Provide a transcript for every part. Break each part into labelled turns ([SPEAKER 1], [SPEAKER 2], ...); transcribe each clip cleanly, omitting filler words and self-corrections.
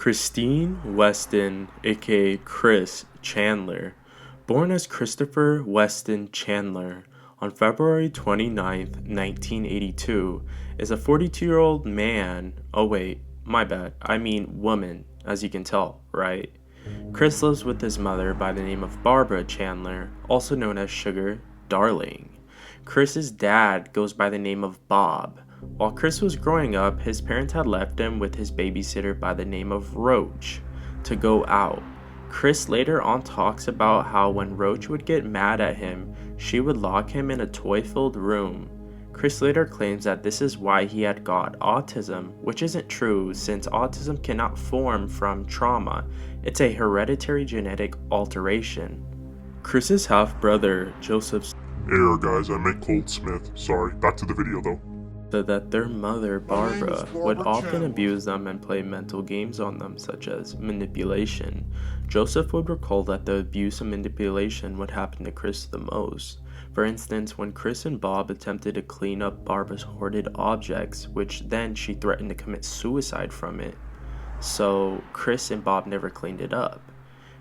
[SPEAKER 1] Christine Weston, aka Chris Chandler, born as Christopher Weston Chandler on February 29th, 1982, is a 42-year-old man. Oh wait, my bad. I mean woman, as you can tell, right? Chris lives with his mother by the name of Barbara Chandler, also known as Sugar Darling. Chris's dad goes by the name of Bob. While Chris was growing up, his parents had left him with his babysitter by the name of Roach to go out. Chris later on talks about how when Roach would get mad at him, she would lock him in a toy-filled room. Chris later claims that this is why he had got autism, which isn't true since autism cannot form from trauma. It's a hereditary genetic alteration. Chris's half-brother, Joseph,
[SPEAKER 2] Error guys, I meant Cold Smith. Sorry, back to the video though.
[SPEAKER 1] said that their mother, Barbara, would often abuse them and play mental games on them, such as manipulation. Joseph would recall that the abuse and manipulation would happen to Chris the most. For instance, when Chris and Bob attempted to clean up Barbara's hoarded objects, which then she threatened to commit suicide from it. So Chris and Bob never cleaned it up.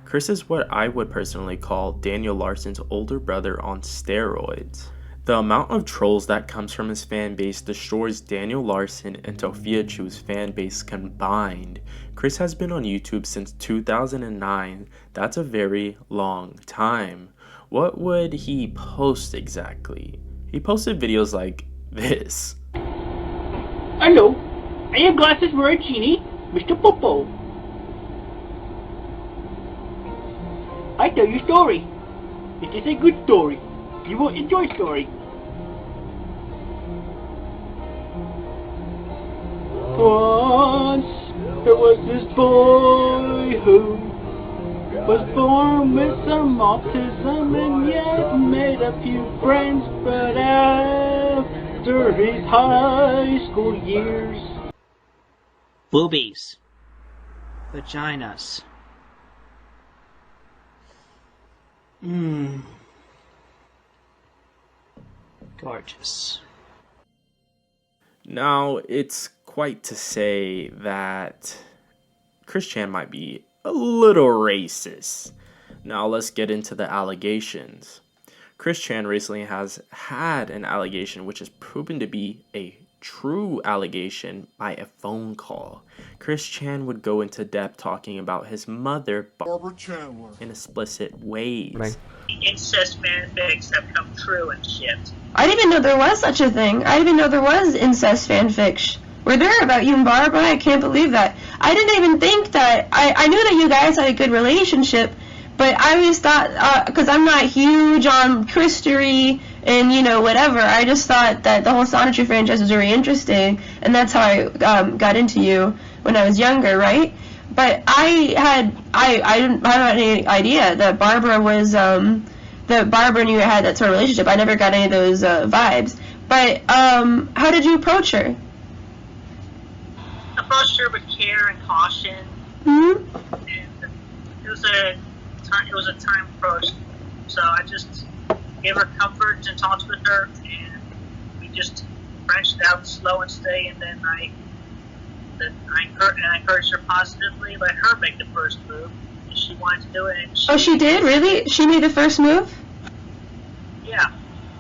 [SPEAKER 1] Chris is what I would personally call Daniel Larson's older brother on steroids. The amount of trolls that comes from his fan base destroys Daniel Larson and Sophia Chu's fan base combined. Chris has been on YouTube since 2009. That's a very long time. What would he post exactly? He posted videos like this.
[SPEAKER 3] Hello, I have glasses for a genie, Mr. Popo. I tell you a story. It is a good story. You will enjoy story. Once there was this boy who was born with some autism and yet made a few friends, but after his high school years,
[SPEAKER 4] boobies, vaginas. Gorgeous.
[SPEAKER 1] Now, it's quite to say that Chris Chan might be a little racist. Now, let's get into the allegations. Chris Chan recently has had an allegation which is proven to be a true allegation by a phone call. Chris Chan would go into depth talking about his mother,
[SPEAKER 2] Barbara Chandler,
[SPEAKER 1] in explicit ways.
[SPEAKER 5] Right.
[SPEAKER 6] Incest fanfics have come true and shit.
[SPEAKER 5] I didn't even know there was such a thing. I didn't even know there was incest fanfics. Were there about you and Barbara? I can't believe that. I didn't even think that. I knew that you guys had a good relationship, but I always thought, because I'm not huge on Christery and, you know, whatever, I just thought that the whole Sonetry franchise was very interesting, and that's how I got into you when I was younger, right? But I didn't have any idea that Barbara was, that Barbara and you had that sort of relationship. I never got any of those vibes. But how did you approach her?
[SPEAKER 6] Approached her with care and caution.
[SPEAKER 5] Mm-hmm.
[SPEAKER 6] And it was a time approach. So I just gave her comfort and talked with her, and we just branched out slow and steady. And then I encouraged her positively. Let her make the first move. And she wanted to do it. And
[SPEAKER 5] She did? Really? She made the first move?
[SPEAKER 6] Yeah.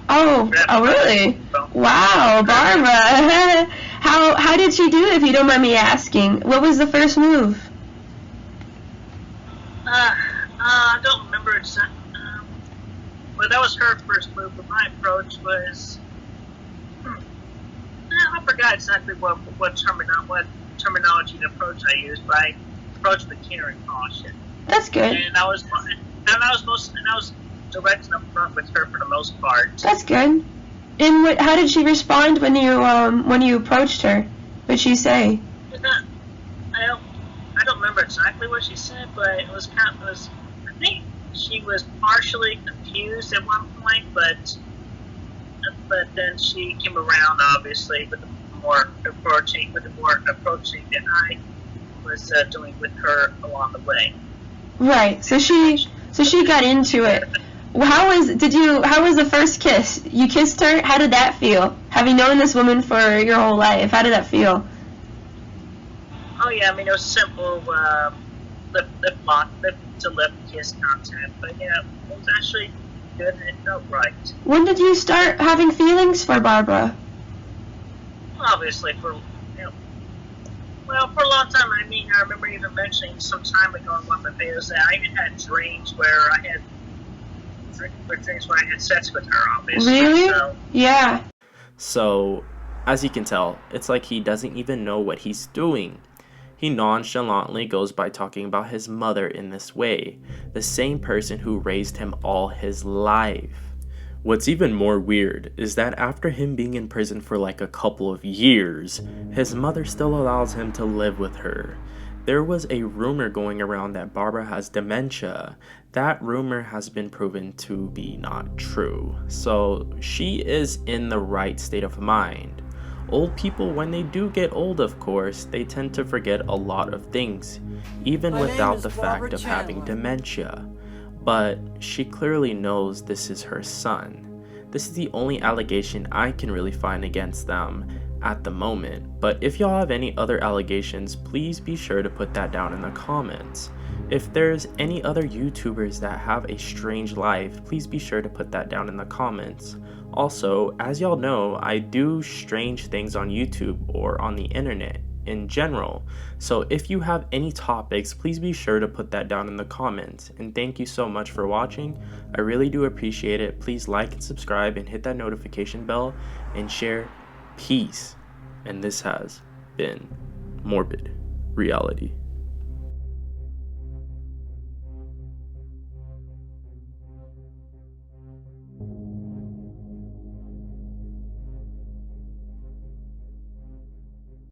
[SPEAKER 5] Oh, really? Wow, Barbara. How did she do it, if you don't mind me asking? What was the first move?
[SPEAKER 6] I don't remember exactly. Well, that was her first move, but my approach was... I forgot exactly what terminology and approach I used, but I approached with care and caution.
[SPEAKER 5] That's good.
[SPEAKER 6] And I was direct and upfront with her for the most part.
[SPEAKER 5] That's good. And how did she respond when you approached her? What did she say?
[SPEAKER 6] I don't remember exactly what she said, but it was I think she was partially confused at one point, but then she came around, obviously, with the more approaching that I was doing with her along the way.
[SPEAKER 5] Right. So she got into it. How was the first kiss? You kissed her? How did that feel? Having known this woman for your whole life, how did that feel?
[SPEAKER 6] Oh yeah, I mean it was simple lip to lip kiss content, but yeah, it was actually good and it felt right.
[SPEAKER 5] When did you start having feelings for Barbara?
[SPEAKER 6] Obviously, for for a long time. I mean, I remember even mentioning some time ago in one of my videos that I even had dreams where I had sex with her. Obviously,
[SPEAKER 5] Really?
[SPEAKER 6] So,
[SPEAKER 5] Yeah.
[SPEAKER 1] So, as you can tell, it's like he doesn't even know what he's doing. He nonchalantly goes by talking about his mother in this way, the same person who raised him all his life. What's even more weird is that after him being in prison for like a couple of years, his mother still allows him to live with her. There was a rumor going around that Barbara has dementia. That rumor has been proven to be not true. So she is in the right state of mind. Old people, when they do get old, of course, they tend to forget a lot of things, even without the fact of having dementia. But she clearly knows this is her son. This is the only allegation I can really find against them at the moment. But if y'all have any other allegations, please be sure to put that down in the comments. If there's any other YouTubers that have a strange life, please be sure to put that down in the comments. Also, as y'all know, I do strange things on YouTube or on the internet in general. So if you have any topics, please be sure to put that down in the comments. And thank you so much for watching. I really do appreciate it. Please like and subscribe and hit that notification bell and share. Peace. And this has been Morbid Reality.